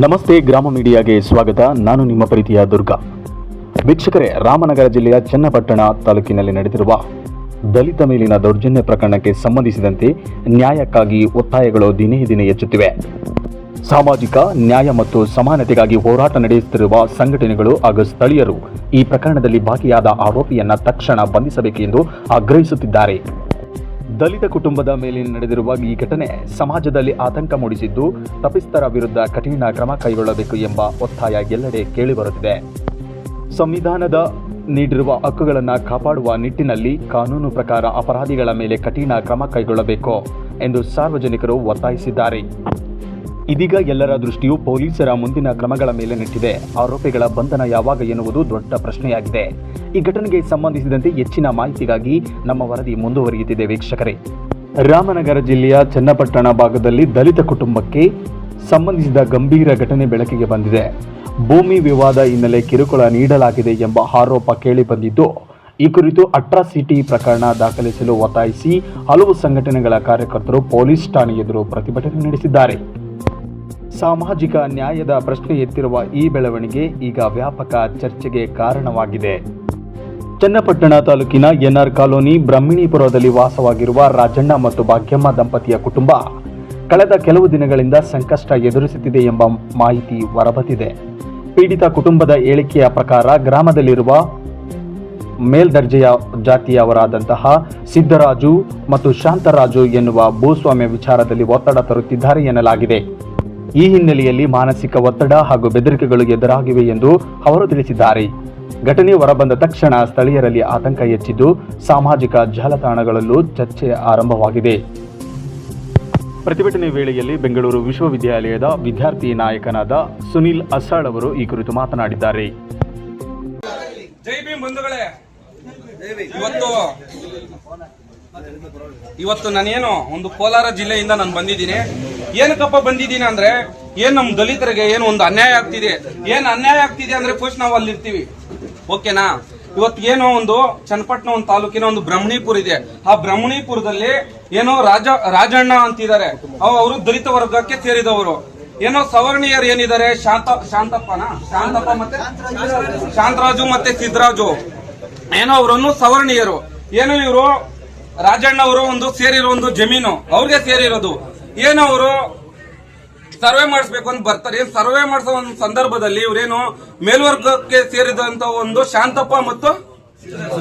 ನಮಸ್ತೆ, ಗ್ರಾಮ ಮೀಡಿಯಾಗೆ ಸ್ವಾಗತ. ನಾನು ನಿಮ್ಮ ಪ್ರೀತಿಯ ದುರ್ಗಾ. ವೀಕ್ಷಕರೇ, ರಾಮನಗರ ಜಿಲ್ಲೆಯ ಚನ್ನಪಟ್ಟಣ ತಾಲೂಕಿನಲ್ಲಿ ನಡೆದಿರುವ ದಲಿತ ಮೇಲಿನ ದೌರ್ಜನ್ಯ ಪ್ರಕರಣಕ್ಕೆ ಸಂಬಂಧಿಸಿದಂತೆ ನ್ಯಾಯಕ್ಕಾಗಿ ಒತ್ತಾಯಗಳು ದಿನೇ ದಿನೇ ಹೆಚ್ಚುತ್ತಿವೆ. ಸಾಮಾಜಿಕ ನ್ಯಾಯ ಮತ್ತು ಸಮಾನತೆಗಾಗಿ ಹೋರಾಟ ನಡೆಸುತ್ತಿರುವ ಸಂಘಟನೆಗಳು ಹಾಗೂ ಸ್ಥಳೀಯರು ಈ ಪ್ರಕರಣದಲ್ಲಿ ಭಾಗಿಯಾದ ಆರೋಪಿಯನ್ನ ತಕ್ಷಣ ಬಂಧಿಸಬೇಕೆಂದು ಆಗ್ರಹಿಸುತ್ತಿದ್ದಾರೆ. ದಲಿತ ಕುಟುಂಬದ ಮೇಲೆ ನಡೆದಿರುವ ಈ ಘಟನೆ ಸಮಾಜದಲ್ಲಿ ಆತಂಕ ಮೂಡಿಸಿದ್ದು, ತಪ್ಪಿಸ್ಥರ ವಿರುದ್ಧ ಕಠಿಣ ಕ್ರಮ ಕೈಗೊಳ್ಳಬೇಕು ಎಂಬ ಒತ್ತಾಯ ಎಲ್ಲೆಡೆ ಕೇಳಿಬರುತ್ತಿದೆ. ಸಂವಿಧಾನದ ನೀಡಿರುವ ಹಕ್ಕುಗಳನ್ನು ಕಾಪಾಡುವ ನಿಟ್ಟಿನಲ್ಲಿ ಕಾನೂನು ಪ್ರಕಾರ ಅಪರಾಧಿಗಳ ಮೇಲೆ ಕಠಿಣ ಕ್ರಮ ಕೈಗೊಳ್ಳಬೇಕು ಎಂದು ಸಾರ್ವಜನಿಕರು ಒತ್ತಾಯಿಸಿದ್ದಾರೆ. ಇದೀಗ ಎಲ್ಲರ ದೃಷ್ಟಿಯು ಪೊಲೀಸರ ಮುಂದಿನ ಕ್ರಮಗಳ ಮೇಲೆ ನೆಟ್ಟಿದೆ. ಆರೋಪಿಗಳ ಬಂಧನ ಯಾವಾಗ ಎನ್ನುವುದು ದೊಡ್ಡ ಪ್ರಶ್ನೆಯಾಗಿದೆ. ಈ ಘಟನೆಗೆ ಸಂಬಂಧಿಸಿದಂತೆ ಹೆಚ್ಚಿನ ಮಾಹಿತಿಗಾಗಿ ನಮ್ಮ ವರದಿ ಮುಂದುವರಿಯುತ್ತಿದೆ. ವೀಕ್ಷಕರೇ, ರಾಮನಗರ ಜಿಲ್ಲೆಯ ಚನ್ನಪಟ್ಟಣ ಭಾಗದಲ್ಲಿ ದಲಿತ ಕುಟುಂಬಕ್ಕೆ ಸಂಬಂಧಿಸಿದ ಗಂಭೀರ ಘಟನೆ ಬೆಳಕಿಗೆ ಬಂದಿದೆ. ಭೂಮಿ ವಿವಾದ ಹಿನ್ನೆಲೆ ಕಿರುಕುಳ ನೀಡಲಾಗಿದೆ ಎಂಬ ಆರೋಪ ಕೇಳಿಬಂದಿದ್ದು, ಈ ಕುರಿತು ಅಟ್ರಾಸಿಟಿ ಪ್ರಕರಣ ದಾಖಲಿಸಲು ಒತ್ತಾಯಿಸಿ ಹಲವು ಸಂಘಟನೆಗಳ ಕಾರ್ಯಕರ್ತರು ಪೊಲೀಸ್ ಠಾಣೆ ಎದುರು ಪ್ರತಿಭಟನೆ ನಡೆಸಿದ್ದಾರೆ. ಸಾಮಾಜಿಕ ನ್ಯಾಯದ ಪ್ರಶ್ನೆ ಎತ್ತಿರುವ ಈ ಬೆಳವಣಿಗೆ ಈಗ ವ್ಯಾಪಕ ಚರ್ಚೆಗೆ ಕಾರಣವಾಗಿದೆ. ಚನ್ನಪಟ್ಟಣ ತಾಲೂಕಿನ ಎನ್ಆರ್ ಕಾಲೋನಿ ಬ್ರಹ್ಮಿಣಿಪುರದಲ್ಲಿ ವಾಸವಾಗಿರುವ ರಾಜಣ್ಣ ಮತ್ತು ಭಾಗ್ಯಮ್ಮ ದಂಪತಿಯ ಕುಟುಂಬ ಕಳೆದ ಕೆಲವು ದಿನಗಳಿಂದ ಸಂಕಷ್ಟ ಎದುರಿಸುತ್ತಿದೆ ಎಂಬ ಮಾಹಿತಿ ಹೊರಬಂದಿದೆ. ಪೀಡಿತ ಕುಟುಂಬದ ಹೇಳಿಕೆಯ ಪ್ರಕಾರ ಗ್ರಾಮದಲ್ಲಿರುವ ಮೇಲ್ದರ್ಜೆಯ ಜಾತಿಯವರಾದಂತಹ ಸಿದ್ದರಾಜು ಮತ್ತು ಶಾಂತರಾಜು ಎನ್ನುವ ಭೂಸ್ವಾಮ್ಯ ವಿಚಾರದಲ್ಲಿ ಒತ್ತಡ ತರುತ್ತಿದ್ದಾರೆ ಎನ್ನಲಾಗಿದೆ. ಈ ಹಿನ್ನೆಲೆಯಲ್ಲಿ ಮಾನಸಿಕ ಒತ್ತಡ ಹಾಗೂ ಬೆದರಿಕೆಗಳು ಎದುರಾಗಿವೆ ಎಂದು ಅವರು ತಿಳಿಸಿದ್ದಾರೆ. ಘಟನೆ ಹೊರಬಂದ ತಕ್ಷಣ ಸ್ಥಳೀಯರಲ್ಲಿ ಆತಂಕ ಹೆಚ್ಚಿದ್ದು, ಸಾಮಾಜಿಕ ಜಾಲತಾಣಗಳಲ್ಲೂ ಚರ್ಚೆ ಆರಂಭವಾಗಿದೆ. ಪ್ರತಿಭಟನೆ ವೇಳೆಯಲ್ಲಿ ಬೆಂಗಳೂರು ವಿಶ್ವವಿದ್ಯಾಲಯದ ವಿದ್ಯಾರ್ಥಿ ನಾಯಕನಾದ ಸುನಿಲ್ ಅಸಾಳ್ ಅವರು ಈ ಕುರಿತು ಮಾತನಾಡಿದ್ದಾರೆ. ಜೈ ಭೀಮ್ ಬಂಧುಗಳೇ, ಇವತ್ತು ನಾನೇನು ಒಂದು ಕೋಲಾರ ಜಿಲ್ಲೆಯಿಂದ ನಾನು ಬಂದಿದ್ದೀನಿ. ಏನಕ್ಕಪ್ಪ ಬಂದಿದ್ದೀನಿ ಅಂದ್ರೆ, ನಮ್ ದಲಿತರಿಗೆ ಏನು ಒಂದು ಅನ್ಯಾಯ ಆಗ್ತಿದೆ. ಅನ್ಯಾಯ ಆಗ್ತಿದೆ ಅಂದ್ರೆ ಫಸ್ಟ್ ನಾವು ಅಲ್ಲಿ ಇರ್ತೀವಿ, ಓಕೆನಾ? ಇವತ್ತು ಏನೋ ಒಂದು ಚನ್ನಪಟ್ಟಣ ಒಂದು ತಾಲೂಕಿನ ಒಂದು ಬ್ರಹ್ಮಣಿಪುರ ಇದೆ. ಆ ಬ್ರಹ್ಮಣಿಪುರದಲ್ಲಿ ಏನೋ ರಾಜಣ್ಣ ಅಂತಿದ್ದಾರೆ. ಅವರು ದಲಿತ ವರ್ಗಕ್ಕೆ ಸೇರಿದವರು. ಏನೋ ಸವರ್ಣೀಯರು ಏನಿದ್ದಾರೆ, ಶಾಂತಪ್ಪ ಮತ್ತೆ ಶಾಂತರಾಜು ಮತ್ತೆ ಸಿದ್ದರಾಜು, ಏನೋ ಅವರನ್ನು ಸವರ್ಣೀಯರು. ಏನೋ ಇವರು ರಾಜಣ್ಣ ಅವರು ಒಂದು ಸೇರಿರೋ ಒಂದು ಜಮೀನು ಅವ್ರಿಗೆ ಸೇರಿರೋದು. ಏನೋ ಅವರು ಸರ್ವೆ ಮಾಡಿಸ್ಬೇಕು ಅಂತ ಬರ್ತಾರೆ. ಸರ್ವೆ ಮಾಡಿಸೋ ಒಂದು ಸಂದರ್ಭದಲ್ಲಿ ಇವರೇನು ಮೇಲ್ವರ್ಗಕ್ಕೆ ಸೇರಿದಂತ ಒಂದು ಶಾಂತಪ್ಪ ಮತ್ತು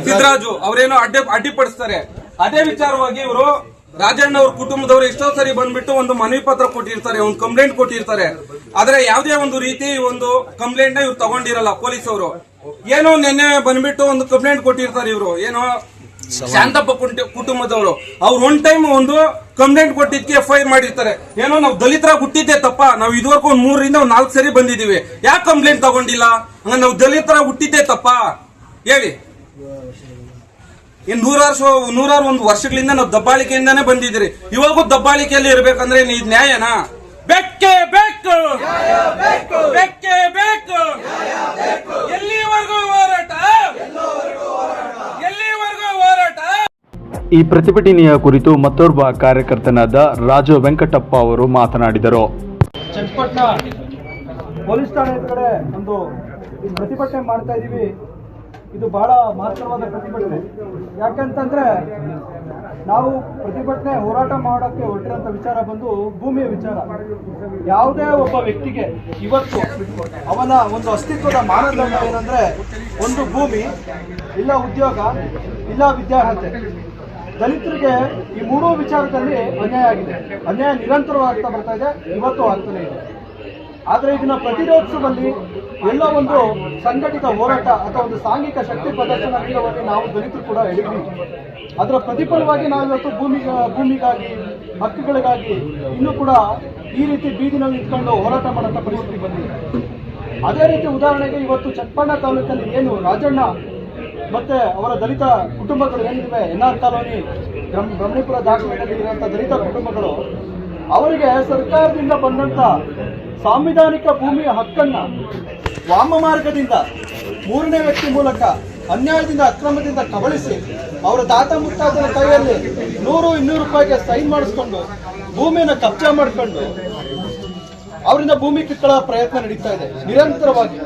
ಸಿದ್ದರಾಜು ಅವರೇನೋ ಅಡ್ಡಿಪಡಿಸ್ತಾರೆ. ಅದೇ ವಿಚಾರವಾಗಿ ಇವರು ರಾಜಣ್ಣ ಅವ್ರ ಕುಟುಂಬದವರು ಎಷ್ಟೋ ಸರಿ ಬಂದ್ಬಿಟ್ಟು ಒಂದು ಮನವಿ ಪತ್ರ ಕೊಟ್ಟಿರ್ತಾರೆ, ಒಂದು ಕಂಪ್ಲೇಂಟ್ ಕೊಟ್ಟಿರ್ತಾರೆ. ಆದ್ರೆ ಯಾವುದೇ ಒಂದು ರೀತಿ ಒಂದು ಕಂಪ್ಲೇಂಟ್ ನ ಇವ್ರು ತಗೊಂಡಿರಲ್ಲ ಪೊಲೀಸ್ ಅವರು. ಏನೋ ನಿನ್ನೆ ಬಂದ್ಬಿಟ್ಟು ಒಂದು ಕಂಪ್ಲೇಂಟ್ ಕೊಟ್ಟಿರ್ತಾರೆ ಇವರು, ಏನೋ ಶಾಂತಪ್ಪ ಕುಟುಂಬದವರು. ಅವ್ರು ಒನ್ ಟೈಮ್ ಒಂದು ಕಂಪ್ಲೇಂಟ್ ಕೊಟ್ಟಿದ್ದಕ್ಕೆ FIR ಮಾಡಿರ್ತಾರೆ. ಏನೋ ನಾವು ದಲಿತರಾಗಿ ಹುಟ್ಟಿದ್ದೆ ತಪ್ಪ, ನಾವು ಇದುವರೆಗೂ 3 ರಿಂದ 4 ಸರಿ ಬಂದಿದೀವಿ, ಯಾಕೆ ಕಂಪ್ಲೇಂಟ್ ತಗೊಂಡಿಲ್ಲ? ಹಂಗ ನಾವು ದಲಿತರಾಗಿ ಹುಟ್ಟಿದ್ದೆ ತಪ್ಪ ಹೇಳಿ? ನೂರಾರು ಒಂದು ವರ್ಷಗಳಿಂದ ನಾವು ದಬ್ಬಾಳಿಕೆಯಿಂದಾನೇ ಬಂದಿದ್ದೀರಿ. ಇವಾಗೂ ದಬ್ಬಾಳಿಕೆಯಲ್ಲಿ ಇರ್ಬೇಕಂದ್ರೆ ಇದು ನ್ಯಾಯನಾ? ಬೆಕ್ಕೆ ಬೇಕು, ಬೆಕ್ಕೆ ಬೇಕು. ಎಲ್ಲಿವರೆಗೂ ಹೋರಾಟ? ಈ ಪ್ರತಿಭಟನೆಯ ಕುರಿತು ಮತ್ತೋರ್ವ ಕಾರ್ಯಕರ್ತನಾದ ರಾಜು ವೆಂಕಟಪ್ಪ ಅವರು ಮಾತನಾಡಿದರು. ಚನ್ನಪಟ್ಟಣ ಪೊಲೀಸ್ ಠಾಣೆ ಕಡೆ ಒಂದು ಪ್ರತಿಭಟನೆ ಮಾಡ್ತಾ ಇದೀವಿ. ಇದು ಬಹಳ ಮಹತ್ತರವಾದ ಪ್ರತಿಭಟನೆ. ಯಾಕಂತಂದ್ರೆ ನಾವು ಪ್ರತಿಭಟನೆ ಹೋರಾಟ ಮಾಡೋಕ್ಕೆ ಹೊರಟಿರೋಂಥ ವಿಚಾರ ಬಂದು ಭೂಮಿಯ ವಿಚಾರ. ಯಾವುದೇ ಒಬ್ಬ ವ್ಯಕ್ತಿಗೆ ಇವತ್ತು ಅವನ ಒಂದು ಅಸ್ತಿತ್ವದ ಮಾನದಂಡ ಏನಂದ್ರೆ ಒಂದು ಭೂಮಿ, ಇಲ್ಲ ಉದ್ಯೋಗ, ಇಲ್ಲ ವಿದ್ಯಾರ್ಹತೆ. ದಲಿತರಿಗೆ ಈ 3 ವಿಚಾರದಲ್ಲಿ ಅನ್ಯಾಯ ಆಗಿದೆ. ಅನ್ಯಾಯ ನಿರಂತರವಾಗ್ತಾ ಬರ್ತಾ ಇದೆ, ಇವತ್ತು ಆಗ್ತಾನೆ ಇದೆ. ಆದರೆ ಇದನ್ನ ಪ್ರತಿರೋಧಿಸುವಲ್ಲಿ ಎಲ್ಲೋ ಒಂದು ಸಂಘಟಿತ ಹೋರಾಟ ಅಥವಾ ಒಂದು ಸಾಂಘಿಕ ಶಕ್ತಿ ಪ್ರದರ್ಶನ ನೀಡುವಲ್ಲಿ ನಾವು ದಲಿತರು ಕೂಡ ಹೇಳಿದ್ವಿ. ಅದರ ಪ್ರತಿಫಲವಾಗಿ ನಾವಿವತ್ತು ಭೂಮಿಗಾಗಿ, ಹಕ್ಕುಗಳಿಗಾಗಿ ಇನ್ನೂ ಕೂಡ ಈ ರೀತಿ ಬೀದಿನಲ್ಲಿ ನಿಂತ್ಕೊಂಡು ಹೋರಾಟ ಮಾಡೋಂಥ ಪರಿಸ್ಥಿತಿ ಬಂದಿದೆ. ಅದೇ ರೀತಿ ಉದಾಹರಣೆಗೆ ಇವತ್ತು ಚನ್ನಪಟ್ಟಣ ತಾಲೂಕಲ್ಲಿ ಏನು ರಾಜಣ್ಣ ಮತ್ತೆ ಅವರ ದಲಿತ ಕುಟುಂಬಗಳು ಏನಿವೆ, ಎನ್ಆರ್ ಕಾಲೋನಿ ಬ್ರಹ್ಮಣಿಪುರ ದಾಖಲೆಯಲ್ಲಿ ಇರುವಂತಹ ದಲಿತ ಕುಟುಂಬಗಳು, ಅವರಿಗೆ ಸರ್ಕಾರದಿಂದ ಬಂದಂತ ಸಾಂವಿಧಾನಿಕ ಭೂಮಿಯ ಹಕ್ಕನ್ನ ವಾಮ ಮಾರ್ಗದಿಂದ 3ನೇ ವ್ಯಕ್ತಿ ಮೂಲಕ ಅನ್ಯಾಯದಿಂದ ಅಕ್ರಮದಿಂದ ಕಬಳಿಸಿ ಅವರ ತಾತ ಮುತ್ತಾತರ ಕೈಯಲ್ಲಿ 100-200 ರೂಪಾಯಿಗೆ ಸೈನ್ ಮಾಡಿಸ್ಕೊಂಡು ಭೂಮಿಯನ್ನು ಕಬ್ಜಾ ಮಾಡ್ಕೊಂಡು ಅವರಿಂದ ಭೂಮಿ ಕಿತ್ಕೊಳ್ಳೋ ಪ್ರಯತ್ನ ನಡೀತಾ ಇದೆ ನಿರಂತರವಾಗಿ.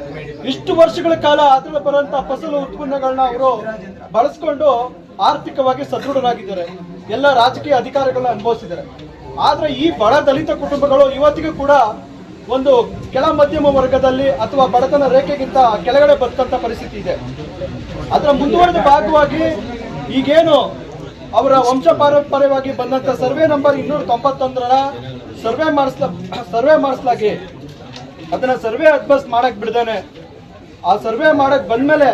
ಇಷ್ಟು ವರ್ಷಗಳ ಕಾಲ ಅದರಲ್ಲಿ ಬರುವಂತ ಫಸಲು ಉತ್ಪನ್ನಗಳನ್ನ ಅವರು ಬಳಸ್ಕೊಂಡು ಆರ್ಥಿಕವಾಗಿ ಸದೃಢರಾಗಿದ್ದಾರೆ, ಎಲ್ಲ ರಾಜಕೀಯ ಅಧಿಕಾರಗಳನ್ನ ಅನುಭವಿಸಿದ್ದಾರೆ. ಆದ್ರೆ ಈ ಬಡ ದಲಿತ ಕುಟುಂಬಗಳು ಇವತ್ತಿಗೂ ಕೂಡ ಒಂದು ಕೆಳ ಮಧ್ಯಮ ವರ್ಗದಲ್ಲಿ ಅಥವಾ ಬಡತನ ರೇಖೆಗಿಂತ ಕೆಳಗಡೆ ಬದುಕಂತ ಪರಿಸ್ಥಿತಿ ಇದೆ. ಅದರ ಮುಂದುವರೆದ ಭಾಗವಾಗಿ ಈಗೇನು ಅವರ ವಂಶ ಪಾರಂಪರ್ಯವಾಗಿ ಬಂದಂತ ಸರ್ವೆ ನಂಬರ್ 291ರ ಸರ್ವೆ ಮಾಡಿಸ್ಲಾಗಿ ಅದನ್ನ ಸರ್ವೆ ಅಡ್ಬಸ್ ಮಾಡಕ್ ಬಿಡ್ದೇನೆ ಆ ಸರ್ವೆ ಮಾಡಕ್ ಬಂದ್ಮೇಲೆ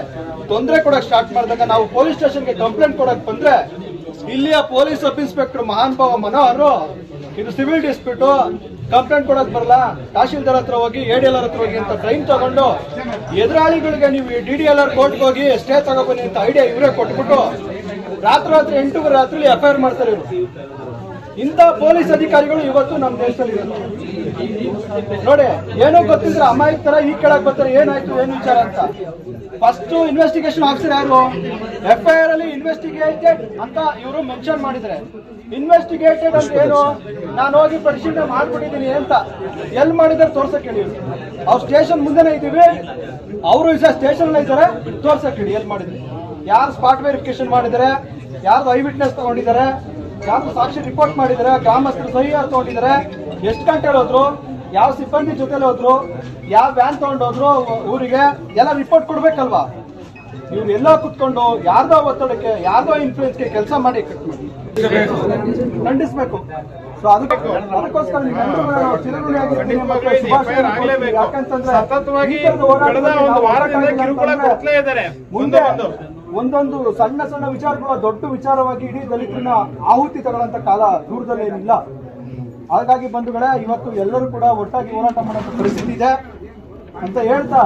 ತೊಂದರೆ ಕೊಡಕ್ ಸ್ಟಾರ್ಟ್ ಮಾಡಿದಾಗ ನಾವು ಪೊಲೀಸ್ ಸ್ಟೇಷನ್ಗೆ ಕಂಪ್ಲೇಂಟ್ ಕೊಡಕ್ ಬಂದ್ರೆ ಇಲ್ಲಿಯ ಪೊಲೀಸ್ ಸಬ್ ಇನ್ಸ್ಪೆಕ್ಟರ್ ಮಹಾನ್ ಭಾವ ಮನೋಹರ್ ಇದು ಸಿವಿಲ್ ಡಿಸ್ಪ್ಯೂಟ್, ಕಂಪ್ಲೇಂಟ್ ಕೊಡಕ್ ಬರಲ್ಲ, ತಹಶೀಲ್ದಾರ್ ಹತ್ರ ಹೋಗಿ ADLR ಹತ್ರ ಹೋಗಿ ಅಂತ ಟ್ರೈನ್ ತಗೊಂಡು ಎದುರಾಳಿಗಳಿಗೆ ನೀವು DDLR ಕೋರ್ಟ್ಗೆ ಹೋಗಿ ಸ್ಟೇ ತಗೊಬನ್ನಿ ಅಂತ ಐಡಿಯಾ ಇವರೇ ಕೊಟ್ಬಿಟ್ಟು ರಾತ್ರಿ 8 ರಾತ್ರಿ FIR ಮಾಡ್ತಾರೆ ಇವರು. ಇಂಥ ಪೊಲೀಸ್ ಅಧಿಕಾರಿಗಳು ಇವತ್ತು ನಮ್ಮ ದೇಶದಲ್ಲಿ ನೋಡಿ, ಏನೋ ಗೊತ್ತಿದ್ರೆ ಅಮಾಯಕರ ಈ ಕೆಳಗೆ ಬರ್ತಾರೆ, ಏನಾಯ್ತು ಏನು ವಿಚಾರ ಅಂತ. ಫಸ್ಟ್ ಇನ್ವೆಸ್ಟಿಗೇಷನ್ ಆಫೀಸರ್ ಯಾರು? FIR ಅಲ್ಲಿ ಇನ್ವೆಸ್ಟಿಗೇಟೆಡ್ ಅಂತ ಇವರು ಮೆನ್ಷನ್ ಮಾಡಿದ್ರೆ, ಇನ್ವೆಸ್ಟಿಗೇಟೆಡ್ ಅಂತ ಏನು? ನಾನು ಹೋಗಿ ಪರಿಶೀಲನೆ ಮಾಡ್ಬಿಟ್ಟಿದ್ದೀನಿ ಅಂತ ಎಲ್ಲಿ ಮಾಡಿದಾರೆ ತೋರ್ಸಕ್ ಹೇಳಿ. ಅವ್ರು ಸ್ಟೇಷನ್ ಮುಂದೆನೆ ಇದ್ದೀವಿ, ಅವರು ಸ್ಟೇಷನ್ ಇದ್ದಾರೆ, ತೋರ್ಸಕ್ ಹೇಳಿ ಎಲ್ಲಿ ಮಾಡಿದ್ರಿ, ಯಾರು ಸ್ಪಾಟ್ ವೆರಿಫಿಕೇಶನ್ ಮಾಡಿದ್ದಾರೆ, ಯಾರು ಐ ವಿಟ್ನೆಸ್ ತಗೊಂಡಿದ್ದಾರೆ, ಯಾರು ಸಾಕ್ಷಿ ರಿಪೋರ್ಟ್ ಮಾಡಿದ್ದಾರೆ, ಗ್ರಾಮಸ್ಥರು ಸಹಿ ತಗೊಂಡಿದ್ದಾರೆ, ಎಷ್ಟು ಗಂಟೆಲಿ ಹೋದ್ರು, ಯಾವ ಸಿಬ್ಬಂದಿ ಜೊತೆಲಿ ಹೋದ್ರು, ಯಾವ ವ್ಯಾನ್ ತಗೊಂಡೋದ್ರು ಊರಿಗೆ, ಎಲ್ಲ ರಿಪೋರ್ಟ್ ಕೊಡ್ಬೇಕಲ್ವಾ? ಇವ್ರು ಎಲ್ಲ ಕುತ್ಕೊಂಡು ಯಾರ್ದೋ ಒತ್ತಡಕ್ಕೆ ಯಾರ್ದೋ ಇನ್ಫ್ಲೂಯೆನ್ಸ್ಗೆ ಕೆಲಸ ಮಾಡಿ ಖಂಡಿಸ್ಬೇಕು. ಸೊ ಅದಕ್ಕೋಸ್ಕರ ಒಂದೊಂದು ಸಣ್ಣ ಸಣ್ಣ ವಿಚಾರಗಳು ದೊಡ್ಡ ವಿಚಾರವಾಗಿ ಇಡೀ ದಲಿತರನ್ನ ಆಹುತಿ ತಗೊಳ್ಳಂತ ಕಾಲ ದೂರದಲ್ಲೇನಿಲ್ಲ. ಹಾಗಾಗಿ ಬಂಧುಗಳೇ, ಇವತ್ತು ಎಲ್ಲರೂ ಕೂಡ ಒಟ್ಟಾಗಿ ಹೋರಾಟ ಮಾಡೋ ಪರಿಸ್ಥಿತಿ ಇದೆ ಅಂತ ಹೇಳ್ತಾ,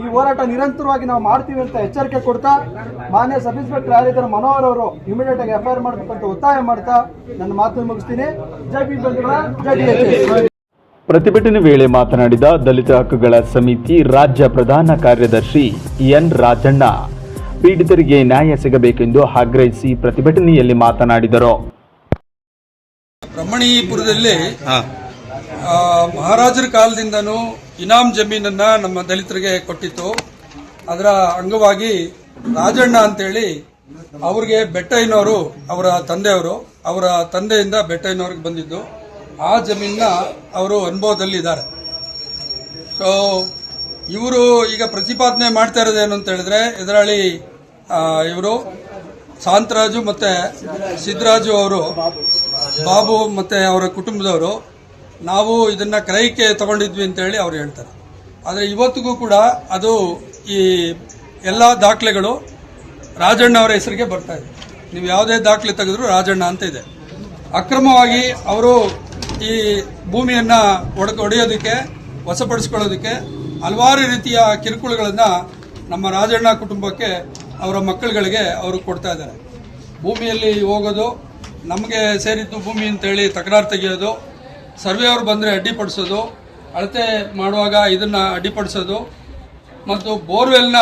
ಈ ಹೋರಾಟ ನಿರಂತರವಾಗಿ ನಾವು ಮಾಡ್ತೀವಿ ಅಂತ ಎಚ್ಚರಿಕೆ ಕೊಡ್ತಾ, ಮಾನ್ಯ ಸಬ್ ಇನ್ಸ್ಪೆಕ್ಟರ್ ಯಾರಿದ್ದಾರೆ ಮನೋಹರ್ ಅವರು ಇಮಿಡಿಯೇಟ್ ಆಗಿ FIR ಮಾಡಬೇಕಂತ ಒತ್ತಾಯ ಮಾಡ್ತಾ ನನ್ನ ಮಾತನ್ನು ಮುಗಿಸ್ತೀನಿ. ಜೈ ಭೀಮ್ ಬಂಧುಗಳೇ, ಜೈ DHS. ಪ್ರತಿಭಟನೆ ವೇಳೆ ಮಾತನಾಡಿದ ದಲಿತ ಹಕ್ಕುಗಳ ಸಮಿತಿ ರಾಜ್ಯ ಪ್ರಧಾನ ಕಾರ್ಯದರ್ಶಿ ಎನ್ ರಾಜಣ್ಣ, ಪೀಡಿತರಿಗೆ ನ್ಯಾಯ ಸಿಗಬೇಕೆಂದು ಆಗ್ರಹಿಸಿ ಪ್ರತಿಭಟನೆಯಲ್ಲಿ ಮಾತನಾಡಿದರು. ಬ್ರಹ್ಮಣೀಪುರದಲ್ಲಿ ಮಹಾರಾಜರ ಕಾಲದಿಂದನೂ ಇನಾಮ್ ಜಮೀನನ್ನ ನಮ್ಮ ದಲಿತರಿಗೆ ಕೊಟ್ಟಿತ್ತು. ಅದರ ಅಂಗವಾಗಿ ರಾಜಣ್ಣ ಅಂತೇಳಿ ಅವ್ರಿಗೆ ಬೆಟ್ಟಯ್ಯನವರು, ಅವರ ತಂದೆಯವರು, ಅವರ ತಂದೆಯಿಂದ ಬೆಟ್ಟಯ್ಯನವ್ರಿಗೆ ಬಂದಿದ್ದು ಆ ಜಮೀನನ್ನ ಅವರು ಅನುಭವದಲ್ಲಿ ಇದ್ದಾರೆ. ಸೊ ಇವರು ಈಗ ಪ್ರತಿಪಾದನೆ ಮಾಡ್ತಾ ಇರೋದೇನು ಅಂತ ಹೇಳಿದ್ರೆ, ಎದುರಾಳಿ ಇವರು ಶಾಂತರಾಜು ಮತ್ತೆ ಸಿದ್ದರಾಜು ಅವರು, ಬಾಬು ಮತ್ತೆ ಅವರ ಕುಟುಂಬದವರು, ನಾವು ಇದನ್ನ ಕ್ರಯಕ್ಕೆ ತಗೊಂಡಿದ್ವಿ ಅಂತೇಳಿ ಅವ್ರು ಹೇಳ್ತಾರೆ. ಆದರೆ ಇವತ್ತಿಗೂ ಕೂಡ ಅದು ಈ ಎಲ್ಲ ದಾಖಲೆಗಳು ರಾಜಣ್ಣ ಅವರ ಹೆಸರಿಗೆ ಬರ್ತಾ ಇದೆ. ನೀವು ಯಾವುದೇ ದಾಖಲೆ ತೆಗೆದ್ರು ರಾಜಣ್ಣ ಅಂತ ಇದೆ. ಅಕ್ರಮವಾಗಿ ಅವರು ಈ ಭೂಮಿಯನ್ನು ಒಡೆಯೋದಕ್ಕೆ, ವಶಪಡಿಸ್ಕೊಳ್ಳೋದಕ್ಕೆ ಹಲವಾರು ರೀತಿಯ ಕಿರುಕುಳಗಳನ್ನು ನಮ್ಮ ರಾಜಣ್ಣ ಕುಟುಂಬಕ್ಕೆ, ಅವರ ಮಕ್ಕಳುಗಳಿಗೆ ಅವರು ಕೊಡ್ತಾ ಇದ್ದಾರೆ. ಭೂಮಿಯಲ್ಲಿ ಹೋಗೋದು, ನಮಗೆ ಸೇರಿದ್ದು ಭೂಮಿ ಅಂತೇಳಿ ತಕರಾರು ತೆಗೆಯೋದು, ಸರ್ವೆ ಅವರು ಬಂದರೆ ಅಡ್ಡಿಪಡಿಸೋದು, ಅಳತೆ ಮಾಡುವಾಗ ಇದನ್ನು ಅಡ್ಡಿಪಡಿಸೋದು, ಮತ್ತು ಬೋರ್ವೆಲ್ನ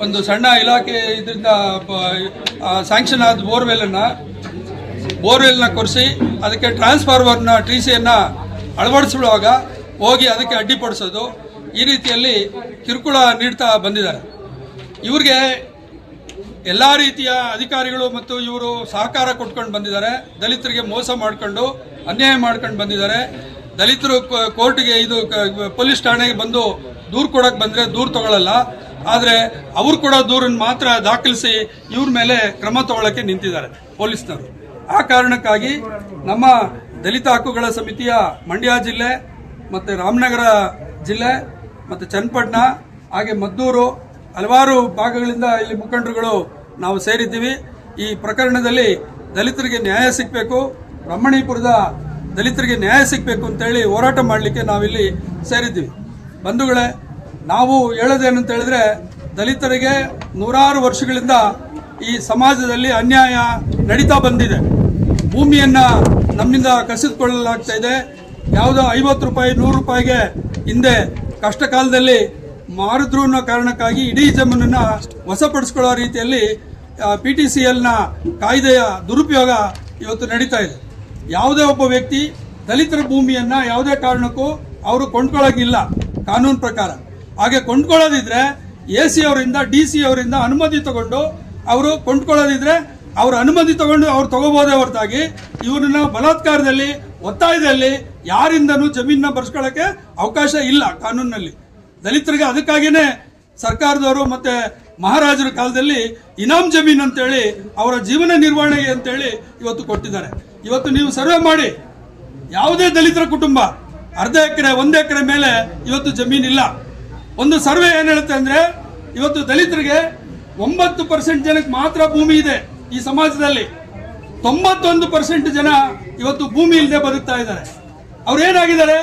ಒಂದು ಸಣ್ಣ ಇಲಾಖೆ ಇದರಿಂದ ಸ್ಯಾಂಕ್ಷನ್ ಆದ ಬೋರ್ವೆಲ್ನ ಕೊರೆಸಿ ಅದಕ್ಕೆ ಟ್ರಾನ್ಸ್ಫಾರ್ಮರ್ನ TCಯನ್ನು ಅಳವಡಿಸುವಾಗ ಹೋಗಿ ಅದಕ್ಕೆ ಅಡ್ಡಿಪಡಿಸೋದು, ಈ ರೀತಿಯಲ್ಲಿ ಕಿರುಕುಳ ನೀಡ್ತಾ ಬಂದಿದ್ದಾರೆ. ಇವ್ರಿಗೆ ಎಲ್ಲ ರೀತಿಯ ಅಧಿಕಾರಿಗಳು ಮತ್ತು ಇವರು ಸಹಕಾರ ಕೊಟ್ಕೊಂಡು ಬಂದಿದ್ದಾರೆ. ದಲಿತರಿಗೆ ಮೋಸ ಮಾಡಿಕೊಂಡು ಅನ್ಯಾಯ ಮಾಡ್ಕೊಂಡು ಬಂದಿದ್ದಾರೆ. ದಲಿತರು ಕೋರ್ಟ್ಗೆ, ಇದು ಪೊಲೀಸ್ ಠಾಣೆಗೆ ಬಂದು ದೂರು ಕೊಡಕ್ಕೆ ಬಂದರೆ ದೂರು ತಗೊಳ್ಳಲ್ಲ, ಆದರೆ ಅವ್ರು ಕೂಡ ದೂರನ್ನು ಮಾತ್ರ ದಾಖಲಿಸಿ ಇವ್ರ ಮೇಲೆ ಕ್ರಮ ತಗೊಳ್ಳೋಕ್ಕೆ ನಿಂತಿದ್ದಾರೆ ಪೊಲೀಸ್ನವರು. ಆ ಕಾರಣಕ್ಕಾಗಿ ನಮ್ಮ ದಲಿತ ಹಕ್ಕುಗಳ ಸಮಿತಿಯ ಮಂಡ್ಯ ಜಿಲ್ಲೆ ಮತ್ತು ರಾಮನಗರ ಜಿಲ್ಲೆ ಮತ್ತು ಚನ್ನಪಟ್ಟಣ ಹಾಗೆ ಮದ್ದೂರು ಹಲವಾರು ಭಾಗಗಳಿಂದ ಇಲ್ಲಿ ಮುಖಂಡರುಗಳು ನಾವು ಸೇರಿದ್ದೀವಿ. ಈ ಪ್ರಕರಣದಲ್ಲಿ ದಲಿತರಿಗೆ ನ್ಯಾಯ ಸಿಗಬೇಕು, ಬ್ರಹ್ಮಣೀಪುರದ ದಲಿತರಿಗೆ ನ್ಯಾಯ ಸಿಗಬೇಕು ಅಂತೇಳಿ ಹೋರಾಟ ಮಾಡಲಿಕ್ಕೆ ನಾವಿಲ್ಲಿ ಸೇರಿದ್ದೀವಿ. ಬಂಧುಗಳೇ, ನಾವು ಹೇಳೋದೇನು ಅಂತ ಹೇಳಿದ್ರೆ, ದಲಿತರಿಗೆ ನೂರಾರು ವರ್ಷಗಳಿಂದ ಈ ಸಮಾಜದಲ್ಲಿ ಅನ್ಯಾಯ ನಡೀತಾ ಬಂದಿದೆ. ಭೂಮಿಯನ್ನು ನಮ್ಮಿಂದ ಕಸಿದುಕೊಳ್ಳಲಾಗ್ತಾ ಇದೆ. ಯಾವುದೋ 50 ರೂಪಾಯಿ 100 ರೂಪಾಯಿಗೆ ಹಿಂದೆ ಕಷ್ಟ ಕಾಲದಲ್ಲಿ ಮಾರಿದ್ರು ಅನ್ನೋ ಕಾರಣಕ್ಕಾಗಿ ಇಡೀ ಜಮೀನನ್ನು ವಶಪಡಿಸ್ಕೊಳ್ಳೋ ರೀತಿಯಲ್ಲಿ PTCLನ ಕಾಯ್ದೆಯ ದುರುಪಯೋಗ ಇವತ್ತು ನಡೀತಾ ಇದೆ. ಯಾವುದೇ ಒಬ್ಬ ವ್ಯಕ್ತಿ ದಲಿತರ ಭೂಮಿಯನ್ನ ಯಾವುದೇ ಕಾರಣಕ್ಕೂ ಅವರು ಕೊಂಡ್ಕೊಳ್ಳೋಗಿಲ್ಲ ಕಾನೂನು ಪ್ರಕಾರ. ಹಾಗೆ ಕೊಂಡ್ಕೊಳ್ಳೋದಿದ್ರೆ AC ಅವರಿಂದ DC ಅವರಿಂದ ಅನುಮತಿ ತಗೊಂಡು ಅವರು ಕೊಂಡ್ಕೊಳ್ಳೋದಿದ್ರೆ ಅವ್ರ ಅನುಮತಿ ತಗೊಂಡು ಅವ್ರು ತಗೋಬೋದೇ ಹೊರತಾಗಿ ಇವ್ರನ್ನ ಬಲಾತ್ಕಾರದಲ್ಲಿ ಒತ್ತಾಯದಲ್ಲಿ ಯಾರಿಂದನೂ ಜಮೀನನ್ನ ಬರ್ಸ್ಕೊಳ್ಳೋಕ್ಕೆ ಅವಕಾಶ ಇಲ್ಲ ಕಾನೂನಿನಲ್ಲಿ. ದಲಿತರಿಗೆ ಅದಕ್ಕಾಗಿಯೇ ಸರ್ಕಾರದವರು ಮತ್ತೆ ಮಹಾರಾಜರ ಕಾಲದಲ್ಲಿ ಇನಾಮ್ ಜಮೀನು ಅಂತೇಳಿ ಅವರ ಜೀವನ ನಿರ್ವಹಣೆಗೆ ಅಂತೇಳಿ ಇವತ್ತು ಕೊಟ್ಟಿದ್ದಾರೆ. ಇವತ್ತು ನೀವು ಸರ್ವೆ ಮಾಡಿ, ಯಾವುದೇ ದಲಿತರ ಕುಟುಂಬ ಅರ್ಧ ಎಕರೆ 1 ಎಕರೆ ಮೇಲೆ ಇವತ್ತು ಜಮೀನಿಲ್ಲ. ಒಂದು ಸರ್ವೆ ಏನ್ ಹೇಳುತ್ತೆ ಅಂದ್ರೆ ಇವತ್ತು ದಲಿತರಿಗೆ 9% ಜನಕ್ಕೆ ಮಾತ್ರ ಭೂಮಿ ಇದೆ ಈ ಸಮಾಜದಲ್ಲಿ. 91% ಜನ ಇವತ್ತು ಭೂಮಿ ಇಲ್ಲದೆ ಬದುಕ್ತಾ ಇದ್ದಾರೆ. ಅವ್ರು ಏನಾಗಿದ್ದಾರೆ?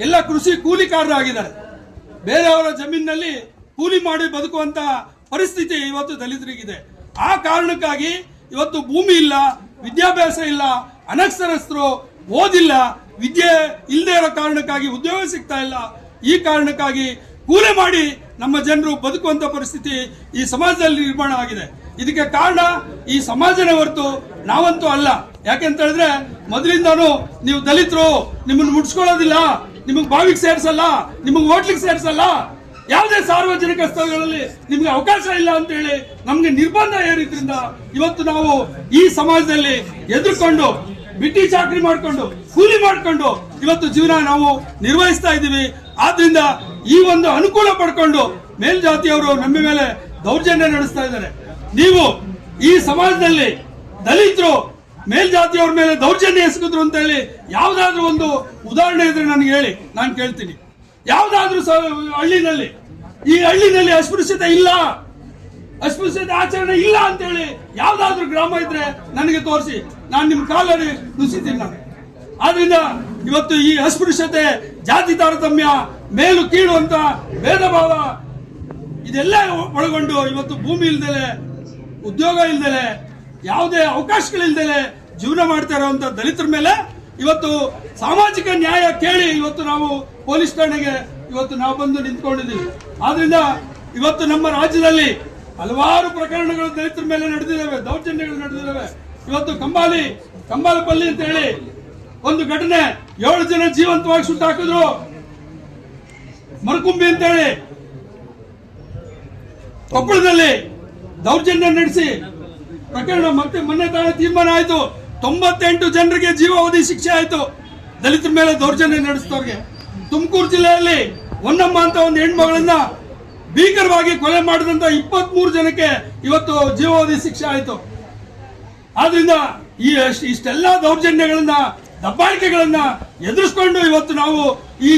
ಎಲ್ಲ ಕೃಷಿ ಕೂಲಿಕಾರರಾಗಿದ್ದಾರೆ. ಬೇರೆಯವರ ಜಮೀನಿನಲ್ಲಿ ಕೂಲಿ ಮಾಡಿ ಬದುಕುವಂತ ಪರಿಸ್ಥಿತಿ ಇವತ್ತು ದಲಿತರಿಗಿದೆ. ಆ ಕಾರಣಕ್ಕಾಗಿ ಇವತ್ತು ಭೂಮಿ ಇಲ್ಲ, ವಿದ್ಯಾಭ್ಯಾಸ ಇಲ್ಲ, ಅನಕ್ಷರಸ್ಥರು, ಓದಿಲ್ಲ, ವಿದ್ಯೆ ಇಲ್ಲದೆ ಇರೋ ಕಾರಣಕ್ಕಾಗಿ ಉದ್ಯೋಗ ಸಿಗ್ತಾ ಇಲ್ಲ. ಈ ಕಾರಣಕ್ಕಾಗಿ ಕೂಲಿ ಮಾಡಿ ನಮ್ಮ ಜನರು ಬದುಕುವಂತ ಪರಿಸ್ಥಿತಿ ಈ ಸಮಾಜದಲ್ಲಿ ನಿರ್ಮಾಣ ಆಗಿದೆ. ಇದಕ್ಕೆ ಕಾರಣ ಈ ಸಮಾಜನೇ ಹೊರತು ನಾವಂತೂ ಅಲ್ಲ. ಯಾಕೆಂತ ಹೇಳಿದ್ರೆ ಮೊದಲಿಂದಾನು ನೀವು ದಲಿತರು, ನಿಮ್ಮನ್ನು ಮುಡ್ಸ್ಕೊಳ್ಳೋದಿಲ್ಲ, ನಿಮಗೆ ಬಾವಿಗೆ ಸೇರ್ಸಲ್ಲ, ನಿಮಗೆ ಹೋಟ್ಲಿಗೆ ಸೇರ್ಸಲ್ಲ, ಯಾವುದೇ ಸಾರ್ವಜನಿಕ ಸ್ಥಳಗಳಲ್ಲಿ ನಿಮ್ಗೆ ಅವಕಾಶ ಇಲ್ಲ ಅಂತ ಹೇಳಿ ನಮ್ಗೆ ನಿರ್ಬಂಧ ಏರಿದ್ರಿಂದ ಇವತ್ತು ನಾವು ಈ ಸಮಾಜದಲ್ಲಿ ಎದುರ್ಕೊಂಡು ಬಿಟ್ಟಿ ಚಾಕರಿ ಮಾಡ್ಕೊಂಡು ಕೂಲಿ ಮಾಡ್ಕೊಂಡು ಇವತ್ತು ಜೀವನ ನಾವು ನಿರ್ವಹಿಸ್ತಾ ಇದ್ದೀವಿ. ಆದ್ರಿಂದ ಈ ಒಂದು ಅನುಕೂಲ ಪಡ್ಕೊಂಡು ಮೇಲ್ಜಾತಿಯವರು ನಮ್ಮ ಮೇಲೆ ದೌರ್ಜನ್ಯ ನಡೆಸ್ತಾ ಇದ್ದಾರೆ. ನೀವು ಈ ಸಮಾಜದಲ್ಲಿ ದಲಿತರು ಮೇಲ್ಜಾತಿಯವ್ರ ಮೇಲೆ ದೌರ್ಜನ್ಯ ಎಸಗಿದ್ರು ಅಂತ ಹೇಳಿ ಯಾವ್ದಾದ್ರು ಒಂದು ಉದಾಹರಣೆ ಇದ್ರೆ ನನಗೆ ಹೇಳಿ, ನಾನು ಕೇಳ್ತೀನಿ. ಯಾವ್ದಾದ್ರು ಹಳ್ಳಿನಲ್ಲಿ, ಈ ಹಳ್ಳಿನಲ್ಲಿ ಅಸ್ಪೃಶ್ಯತೆ ಇಲ್ಲ, ಅಸ್ಪೃಶ್ಯತೆ ಆಚರಣೆ ಇಲ್ಲ ಅಂತ ಹೇಳಿ ಯಾವ್ದಾದ್ರು ಗ್ರಾಮ ಇದ್ರೆ ನನಗೆ ತೋರಿಸಿ, ನಾನು ನಿಮ್ ಕಾಲಲ್ಲಿ ನುಸಿತೀನಿ ನಾನು. ಆದ್ರಿಂದ ಇವತ್ತು ಈ ಅಸ್ಪೃಶ್ಯತೆ, ಜಾತಿ ತಾರತಮ್ಯ, ಮೇಲು ಕೀಳು ಅಂತ ಭೇದ ಭಾವ ಇದೆಲ್ಲ ಒಳಗೊಂಡು ಇವತ್ತು ಭೂಮಿ ಇಲ್ದಲೆ, ಉದ್ಯೋಗ ಇಲ್ದಲೆ, ಯಾವುದೇ ಅವಕಾಶಗಳಿಲ್ದಲೆ ಜೀವನ ಮಾಡ್ತಾ ಇರುವಂತ ದಲಿತರ ಮೇಲೆ ಇವತ್ತು ಸಾಮಾಜಿಕ ನ್ಯಾಯ ಕೇಳಿ ಇವತ್ತು ನಾವು ಪೊಲೀಸ್ ಠಾಣೆಗೆ ಇವತ್ತು ನಾವು ಬಂದು ನಿಂತ್ಕೊಂಡಿದ್ದೀವಿ. ಆದ್ರಿಂದ ಇವತ್ತು ನಮ್ಮ ರಾಜ್ಯದಲ್ಲಿ ಹಲವಾರು ಪ್ರಕರಣಗಳು ದಲಿತರ ಮೇಲೆ ನಡೆದಿದ್ದಾವೆ, ದೌರ್ಜನ್ಯಗಳು ನಡೆದಿದ್ದಾವೆ. ಇವತ್ತು ಕಂಬಾಲಪಲ್ಲಿ ಅಂತ ಹೇಳಿ ಒಂದು ಘಟನೆ, 7 ಜನ ಜೀವಂತವಾಗಿ ಸುಟ್ಟು ಹಾಕಿದ್ರು. ಮರಕುಂಬಿ ಅಂತ ಹೇಳಿ ಕೊಪ್ಪಳದಲ್ಲಿ ದೌರ್ಜನ್ಯ ನಡೆಸಿ ಪ್ರಕರಣ ಮತ್ತೆ ಮೊನ್ನೆ ತಾನೇ ತೀರ್ಮಾನ ಆಯ್ತು. 98 ಜನರಿಗೆ ಜೀವಾವಧಿ ಶಿಕ್ಷೆ ಆಯ್ತು ದಲಿತರ ಮೇಲೆ ದೌರ್ಜನ್ಯ ನಡೆಸಿದವ್ರಿಗೆ. ತುಮಕೂರು ಜಿಲ್ಲೆಯಲ್ಲಿ ಹೊನ್ನಮ್ಮ ಅಂತ ಒಂದು ಹೆಣ್ಮಗಳನ್ನ ಭೀಕರವಾಗಿ ಕೊಲೆ ಮಾಡಿದಂತ 23 ಜನಕ್ಕೆ ಇವತ್ತು ಜೀವಾವಧಿ ಶಿಕ್ಷೆ ಆಯ್ತು. ಆದ್ರಿಂದ ಈ ಇಷ್ಟೆಲ್ಲಾ ದೌರ್ಜನ್ಯಗಳನ್ನ, ದಬ್ಬಾಳಿಕೆಗಳನ್ನ ಎದುರಿಸಿಕೊಂಡು ಇವತ್ತು ನಾವು ಈ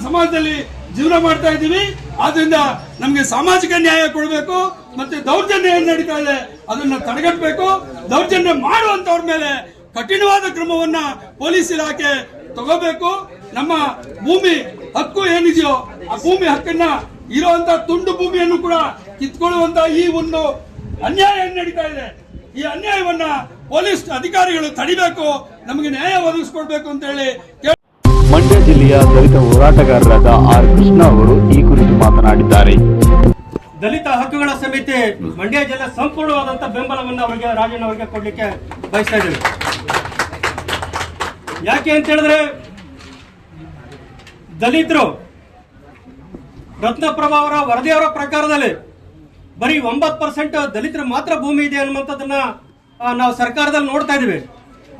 ಸಮಾಜದಲ್ಲಿ ಜೀವನ ಮಾಡ್ತಾ ಇದ್ದೀವಿ. ಆದ್ರಿಂದ ನಮ್ಗೆ ಸಾಮಾಜಿಕ ನ್ಯಾಯ ಕೊಡಬೇಕು, ಮತ್ತೆ ದೌರ್ಜನ್ಯ ಏನ್ ನಡೀತಾ ಇದೆ ಅದನ್ನ ತಡೆಗಟ್ಟಬೇಕು. ದೌರ್ಜನ್ಯ ಮಾಡುವಂತವ್ರ ಮೇಲೆ ಕಠಿಣವಾದ ಕ್ರಮವನ್ನ ಪೊಲೀಸ್ ಇಲಾಖೆ ತಗೋಬೇಕು. ನಮ್ಮ ಭೂಮಿ ಹಕ್ಕು ಏನಿದೆಯೋ ಆ ಭೂಮಿ ಹಕ್ಕನ್ನ ಇರುವಂತ ತುಂಡು ಭೂಮಿಯನ್ನು ಕೂಡ ಕಿತ್ಕೊಳ್ಳುವಂತ ಈ ಒಂದು ಅನ್ಯಾಯ ನಡೀತಾ ಇದೆ. ಈ ಅನ್ಯಾಯವನ್ನ ಪೊಲೀಸ್ ಅಧಿಕಾರಿಗಳು ತಡಿಬೇಕು, ನಮಗೆ ನ್ಯಾಯ ಒದಗಿಸಿಕೊಡ್ಬೇಕು ಅಂತ ಹೇಳಿ ಮಂಡ್ಯ ಜಿಲ್ಲೆಯ ದಲಿತ ಹೋರಾಟಗಾರರಾದ ಆರ್ ಕೃಷ್ಣ ಅವರು ಈ ಕುರಿತು ಮಾತನಾಡಿದ್ದಾರೆ. ದಲಿತ ಹಕ್ಕುಗಳ ಸಮಿತಿ ಮಂಡ್ಯ ಜಿಲ್ಲೆ ಸಂಪೂರ್ಣವಾದಂತ ಬೆಂಬಲವನ್ನು ಅವರಿಗೆ ರಾಜಣ್ಣ ಅವರಿಗೆ ಕೊಡ್ಲಿಕ್ಕೆ ಬಯಸ್ತಾ ಇದ್ದೇವೆ. ಯಾಕೆ ಅಂತ ಹೇಳಿದ್ರೆ ದಲಿತರು ರತ್ನಪ್ರಭಾ ಅವರ ವರದಿಯವರ ಪ್ರಕಾರದಲ್ಲಿ ಬರೀ 9% ದಲಿತರು ಮಾತ್ರ ಭೂಮಿ ಇದೆ ಅನ್ನುವಂಥದ್ದನ್ನ ನಾವು ಸರ್ಕಾರದಲ್ಲಿ ನೋಡ್ತಾ ಇದೀವಿ.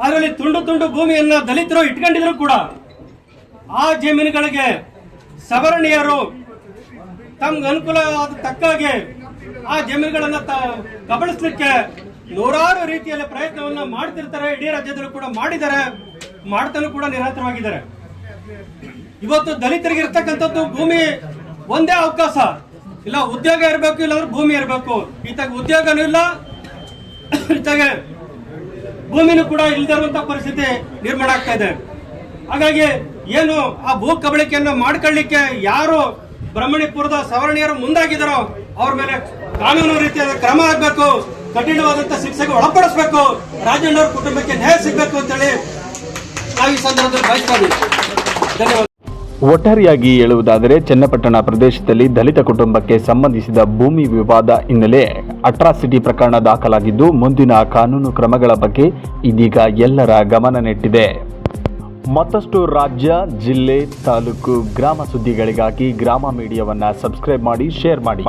ಅದರಲ್ಲಿ ತುಂಡು ಭೂಮಿಯನ್ನ ದಲಿತರು ಇಟ್ಕೊಂಡಿದ್ರು ಕೂಡ ಆ ಜಮೀನುಗಳಿಗೆ ಸವರ್ಣೀಯರು ತಮ್ಗೆ ಅನುಕೂಲ ಆದ ತಕ್ಕಾಗೆ ಆ ಜಮೀನುಗಳನ್ನ ಕಬಳಿಸ್ಲಿಕ್ಕೆ ನೂರಾರು ರೀತಿಯಲ್ಲಿ ಪ್ರಯತ್ನವನ್ನ ಮಾಡ್ತಿರ್ತಾರೆ. ಇಡೀ ರಾಜ್ಯದಲ್ಲೂ ಕೂಡ ಮಾಡಿದ್ದಾರೆ, ಮಾಡ್ತಾನೂ ಕೂಡ ನಿರಂತರವಾಗಿದ್ದಾರೆ. ಇವತ್ತು ದಲಿತರಿಗೆ ಇರ್ತಕ್ಕಂಥದ್ದು ಭೂಮಿ ಒಂದೇ ಅವಕಾಶ ಇಲ್ಲ, ಉದ್ಯೋಗ ಇರಬೇಕು, ಇಲ್ಲಾಂದ್ರೆ ಭೂಮಿ ಇರಬೇಕು. ಈತಾಗ ಉದ್ಯೋಗನೂ ಇಲ್ಲ, ಈತಾಗೆ ಭೂಮಿನೂ ಕೂಡ ಇಲ್ಲದೆ ಇರುವಂತ ಪರಿಸ್ಥಿತಿ ನಿರ್ಮಾಣ ಆಗ್ತಾ ಇದೆ. ಹಾಗಾಗಿ ಏನು ಆ ಭೂ ಕಬಳಿಕೆಯನ್ನು ಮಾಡ್ಕೊಳ್ಳಿಕ್ಕೆ ಯಾರು ಬ್ರಹ್ಮಣಿಪುರದ ಸವರ್ಣೀಯರು ಮುಂದಾಗಿದ್ದಾರೋ ಅವ್ರ ಮೇಲೆ ಕಾನೂನು ರೀತಿಯಾದ ಕ್ರಮ ಆಗಬೇಕು, ಕಠಿಣವಾದಂತ ಶಿಕ್ಷೆಗೆ ಒಳಪಡಿಸಬೇಕು, ರಾಜಣ್ಣವ್ರ ಕುಟುಂಬಕ್ಕೆ ನ್ಯಾಯ ಸಿಗಬೇಕು ಅಂತೇಳಿ ನಾವು ಈ ಸಂದರ್ಭದಲ್ಲಿ ಬಯಸ್ತಾ ಇದ್ದೀವಿ. ಧನ್ಯವಾದ. ಒಟ್ಟಾರೆಯಾಗಿ ಹೇಳುವುದಾದರೆ ಚನ್ನಪಟ್ಟಣ ಪ್ರದೇಶದಲ್ಲಿ ದಲಿತ ಕುಟುಂಬಕ್ಕೆ ಸಂಬಂಧಿಸಿದ ಭೂಮಿ ವಿವಾದ ಹಿನ್ನೆಲೆ ಅಟ್ರಾಸಿಟಿ ಪ್ರಕರಣ ದಾಖಲಾಗಿದ್ದು ಮುಂದಿನ ಕಾನೂನು ಕ್ರಮಗಳ ಬಗ್ಗೆ ಇದೀಗ ಎಲ್ಲರ ಗಮನ ನೆಟ್ಟಿದೆ. ಮತ್ತಷ್ಟು ರಾಜ್ಯ, ಜಿಲ್ಲೆ, ತಾಲೂಕು, ಗ್ರಾಮ ಸುದ್ದಿಗಳಿಗಾಗಿ ಗ್ರಾಮ ಮೀಡಿಯಾವನ್ನು ಸಬ್ಸ್ಕ್ರೈಬ್ ಮಾಡಿ, ಶೇರ್ ಮಾಡಿ.